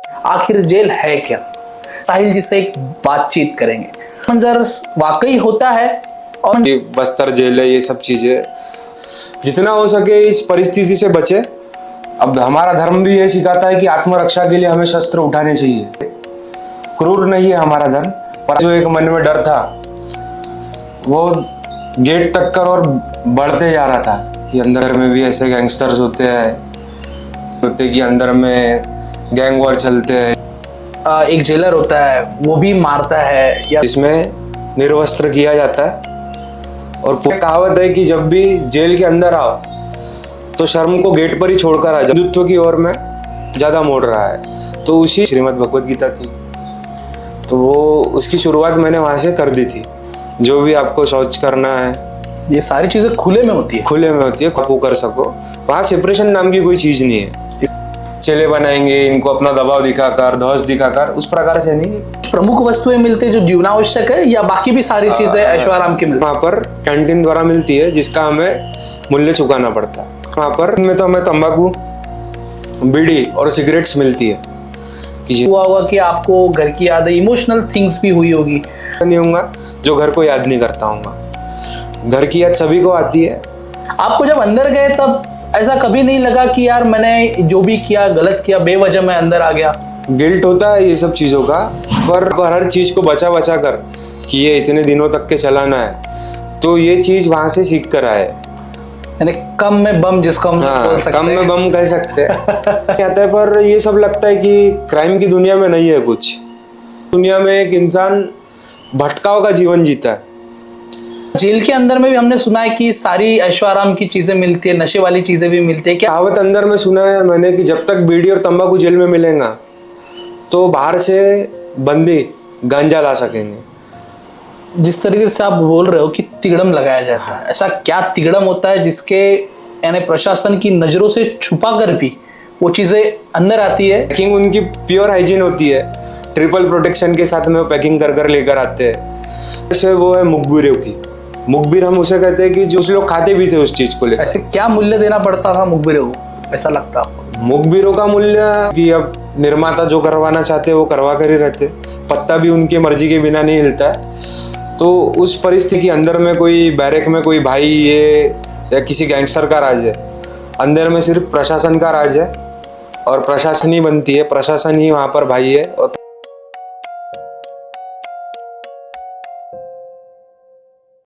आखिर जेल है क्या? साहिल जी से एक बातचीत करेंगे। मंजर वाकई होता है और ये बस्तर जेल है, ये सब चीजें जितना हो सके इस परिस्थिति से बचे। अब हमारा धर्म भी ये सिखाता है कि आत्मरक्षा के लिए हमें शस्त्र उठाने चाहिए। क्रूर नहीं है हमारा धर्म, पर जो एक मन में डर था वो गेट तक कर और बढ़ते जा रहा था कि अंदर में भी ऐसे गैंगस्टर्स होते हैं कि अंदर में गैंग वॉर चलते हैं। एक जेलर होता है वो भी मारता है या इसमें निर्वस्त्र किया जाता है और कहावत है कि जब भी जेल के अंदर आओ तो शर्म को गेट पर ही छोड़कर आ जाओ। हिंदुत्व की ओर में ज्यादा मोड़ रहा है, तो उसी श्रीमद् भगवत गीता थी, तो वो उसकी शुरुआत मैंने वहां से कर दी थी। जो भी आपको शौच करना है ये सारी चीजें खुले में होती है। खुले में होती है, आपको कर सको। वहां सेपरेशन नाम की कोई चीज नहीं है। चेले बनाएंगे इनको अपना दबाव दिखाकर, ध्वज दिखाकर, उस प्रकार से नहीं। प्रमुख वस्तुएं मिलती है जो जीवनावश्यक है या बाकी भी सारी चीजें ऐशोआराम की मिलती है? वहाँ पर कैंटीन द्वारा मिलती है जिसका हमें मूल्य चुकाना पड़ता है। वहाँ पर में तो हमें तंबाकू, बीड़ी और सिगरेट्स मिलती है। हुआ होगा कि आपको घर की यादें, इमोशनल थिंग्स भी हुई होगी। नहीं होऊंगा जो घर को याद नहीं करता हूँ। घर की याद सभी को आती है। आपको जब अंदर गए तब ऐसा कभी नहीं लगा कि यार मैंने जो भी किया गलत किया, बेवजह मैं अंदर आ गया? गिल्ट होता है ये सब चीज़ों का, पर हर चीज़ को बचा बचा कर कि ये इतने दिनों तक के चलाना है, तो ये चीज़ वहाँ से सीख कर आए। यानी कम में बम जिसको हम बोल सकते कम में बम कह सकते हैं। कहता है, पर ये सब लगता है कि क्राइम की दुनिया में नहीं है कुछ। दुनिया में एक इंसान भटकाव का जीवन जीता है। जेल के अंदर में भी हमने सुना है कि सारी ऐशोआराम की चीजें मिलती है, नशे वाली चीजें भी मिलती है क्या? कहावत अंदर में सुना है मैंने कि जब तक बीड़ी और तंबाकू जेल में मिलेगा तो बाहर से बंदी गांजा ला सकेंगे। जिस तरीके से आप बोल रहे हो कि तिगड़म लगाया जाता है, ऐसा क्या तिगड़म होता है जिसके यानी प्रशासन की नजरों से छुपा कर भी वो चीजें अंदर आती है? पैकिंग उनकी प्योर हाइजीन होती है, ट्रिपल प्रोटेक्शन के साथ में वो पैकिंग कर कर लेकर आते हैं। जैसे वो है मुखबिरों की, मुखबिर हम उसे कहते हैं कि जो लोग खाते भी थे उस चीज को लेकर। ऐसे क्या मूल्य देना पड़ता था मुखबिरों को, ऐसा लगता आपको? मुखबिरों का मूल्य कि अब निर्माता जो करवाना चाहते वो करवा कर ही रहते, पत्ता भी उनके मर्जी के बिना नहीं हिलता है। तो उस परिस्थिति के अंदर में कोई बैरक में कोई भाई ये या किसी गैंगस्टर का राज है, अंदर में सिर्फ प्रशासन का राज है और प्रशासन ही बनती है, प्रशासन ही वहाँ पर भाई है और